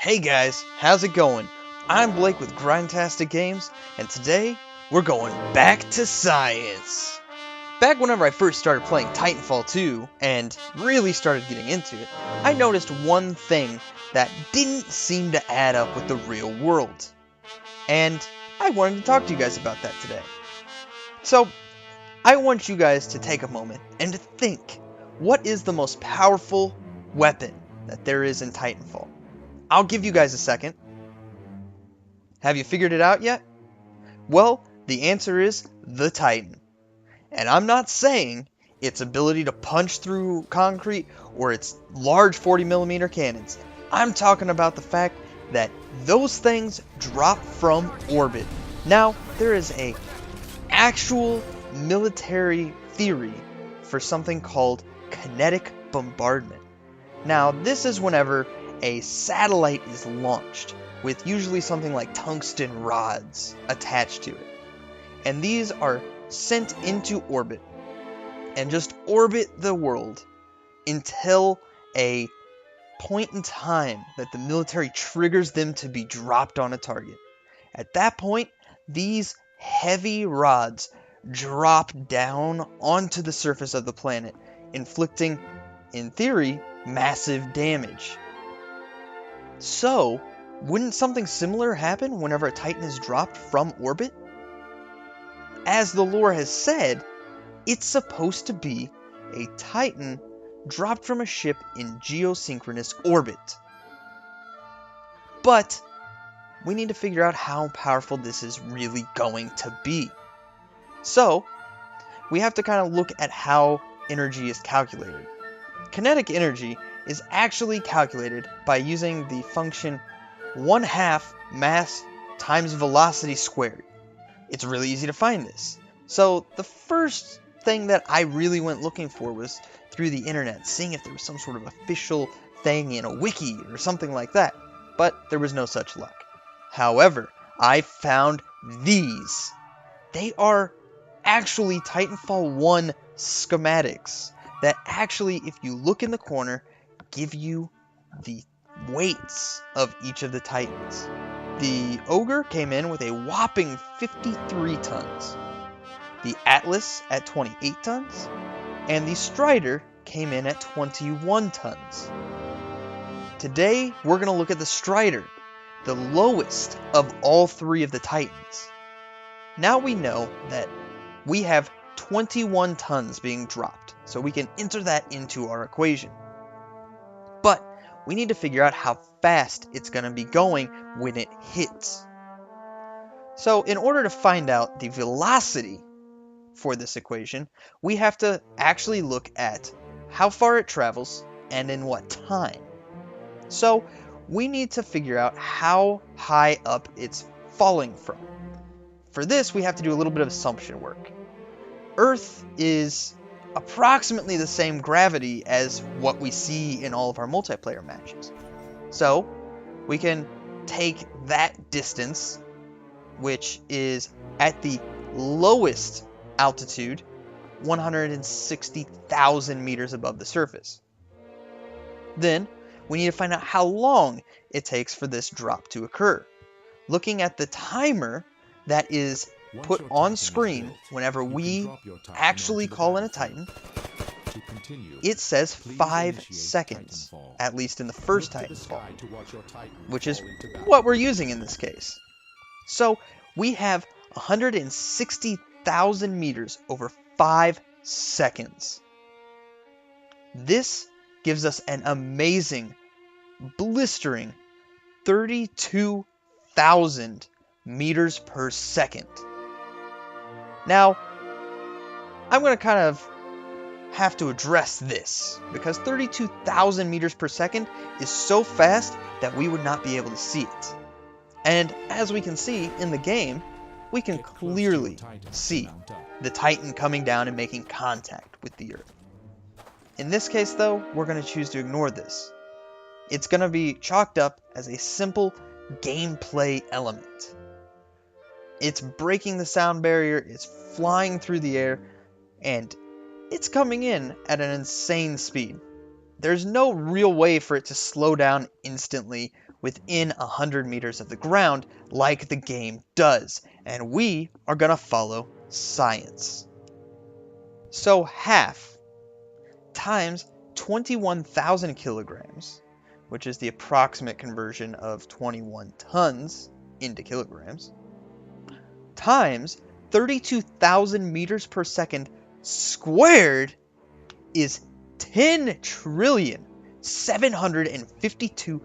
Hey guys, how's it going? I'm Blake with Grindtastic Games, and today we're going back to science. Back whenever I first started playing Titanfall 2 and really started getting into it, I noticed one thing that didn't seem to add up with the real world. And I wanted to talk to you guys about that today. So, I want you guys to take a moment and to think, what is the most powerful weapon that there is in Titanfall? I'll give you guys a second. Have you figured it out yet? Well, the answer is the Titan. And I'm not saying its ability to punch through concrete or its large 40mm cannons. I'm talking about the fact that those things drop from orbit. Now, there is a actual military theory for something called Kinetic Bombardment. Now, this is whenever a satellite is launched with usually something like tungsten rods attached to it. And these are sent into orbit and just orbit the world until a point in time that the military triggers them to be dropped on a target. At that point, these heavy rods drop down onto the surface of the planet, inflicting, in theory, massive damage. So, wouldn't something similar happen whenever a Titan is dropped from orbit? As the lore has said, it's supposed to be a Titan dropped from a ship in geosynchronous orbit. But we need to figure out how powerful this is really going to be. So, we have to kind of look at how energy is calculated. Kinetic energy is actually calculated by using the function 1/2 mass times velocity squared. It's really easy to find this. So the first thing that I really went looking for was through the internet, seeing if there was some sort of official thing in a wiki or something like that, but there was no such luck. However, I found these. They are actually Titanfall 1 schematics that actually, if you look in the corner, give you the weights of each of the Titans. The Ogre came in with a whopping 53 tons, the Atlas at 28 tons, and the Strider came in at 21 tons. Today, we're going to look at the Strider, the lowest of all three of the Titans. Now we know that we have 21 tons being dropped, so we can enter that into our equation. But we need to figure out how fast it's going to be going when it hits. So in order to find out the velocity for this equation, we have to actually look at how far it travels and in what time. So we need to figure out how high up it's falling from. For this, we have to do a little bit of assumption work. Earth is approximately the same gravity as what we see in all of our multiplayer matches. So, we can take that distance, which is at the lowest altitude, 160,000 meters above the surface. Then, we need to find out how long it takes for this drop to occur. Looking at the timer that is put on screen whenever we actually call in a Titan, it says 5 seconds, at least in the first Titanfall, which is what we're using in this case. So we have 160,000 meters over 5 seconds. This gives us an amazing, blistering 32,000 meters per second. Now, I'm going to kind of have to address this, because 32,000 meters per second is so fast that we would not be able to see it. And as we can see in the game, we can clearly see the Titan coming down and making contact with the Earth. In this case, though, we're going to choose to ignore this. It's going to be chalked up as a simple gameplay element. It's breaking the sound barrier, it's flying through the air, and it's coming in at an insane speed. There's no real way for it to slow down instantly within 100 meters of the ground like the game does, and we are going to follow science. So half times 21,000 kilograms, which is the approximate conversion of 21 tons into kilograms, times 32,000 meters per second squared is 10 trillion 752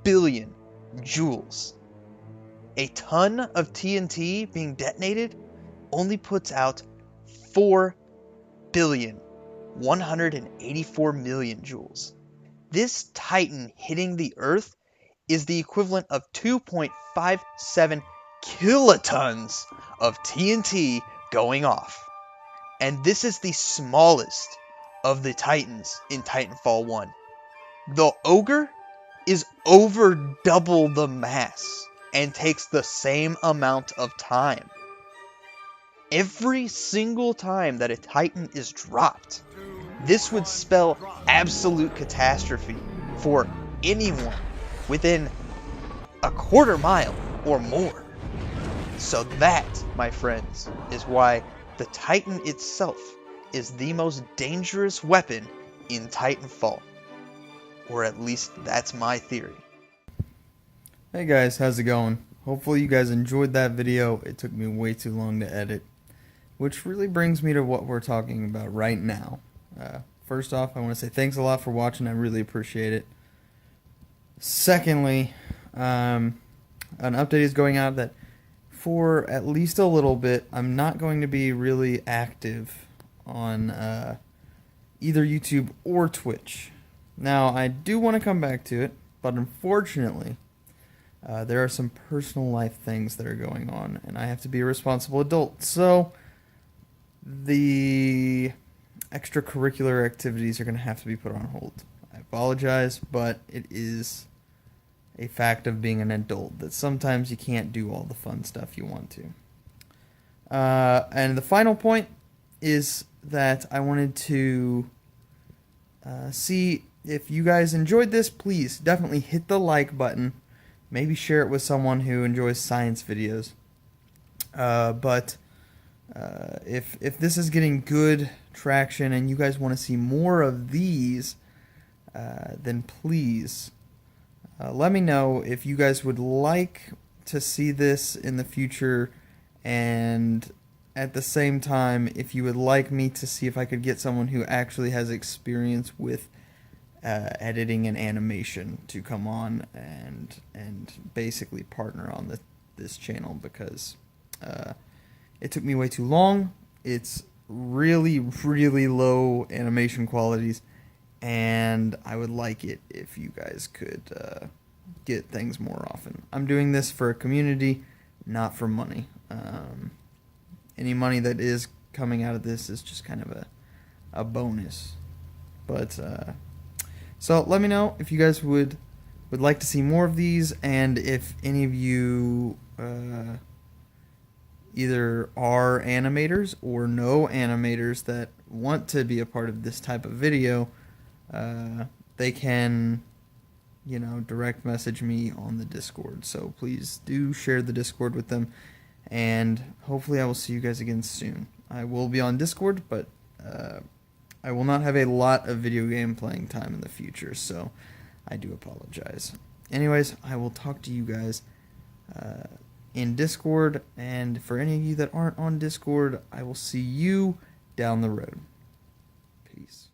billion joules. A ton of TNT being detonated only puts out 4 billion 184 million joules. This Titan hitting the Earth is the equivalent of 2.57 kilotons of TNT going off. And this is the smallest of the Titans in Titanfall 1. The Ogre is over double the mass and takes the same amount of time. Every single time that a Titan is dropped, this would spell absolute catastrophe for anyone within a quarter mile or more. So that, my friends, is why the Titan itself is the most dangerous weapon in Titanfall. Or at least that's my theory. Hey guys, how's it going? Hopefully you guys enjoyed that video. It took me way too long to edit. Which really brings me to what we're talking about right now. First off, I want to say thanks a lot for watching. I really appreciate it. Secondly, an update is going out that for at least a little bit, I'm not going to be really active on either YouTube or Twitch. Now, I do want to come back to it, but unfortunately, there are some personal life things that are going on, and I have to be a responsible adult. So, the extracurricular activities are going to have to be put on hold. I apologize, but it is a fact of being an adult that sometimes you can't do all the fun stuff you want to. And the final point is that I wanted to see if you guys enjoyed this. Please definitely hit the like button. Maybe share it with someone who enjoys science videos. But if this is getting good traction and you guys want to see more of these, then please let me know if you guys would like to see this in the future, and at the same time, if you would like me to see if I could get someone who actually has experience with editing and animation to come on and basically partner on this channel, because it took me way too long. It's really, really low animation qualities, and I would like it if you guys could get things more often. I'm doing this for a community, not for money. Any money that is coming out of this is just kind of a bonus. But so let me know if you guys would like to see more of these, and if any of you either are animators or know animators that want to be a part of this type of video, they can, direct message me on the Discord. So please do share the Discord with them, and hopefully I will see you guys again soon. I will be on Discord, but I will not have a lot of video game playing time in the future, so I do apologize. Anyways, I will talk to you guys in Discord, and for any of you that aren't on Discord, I will see you down the road. Peace.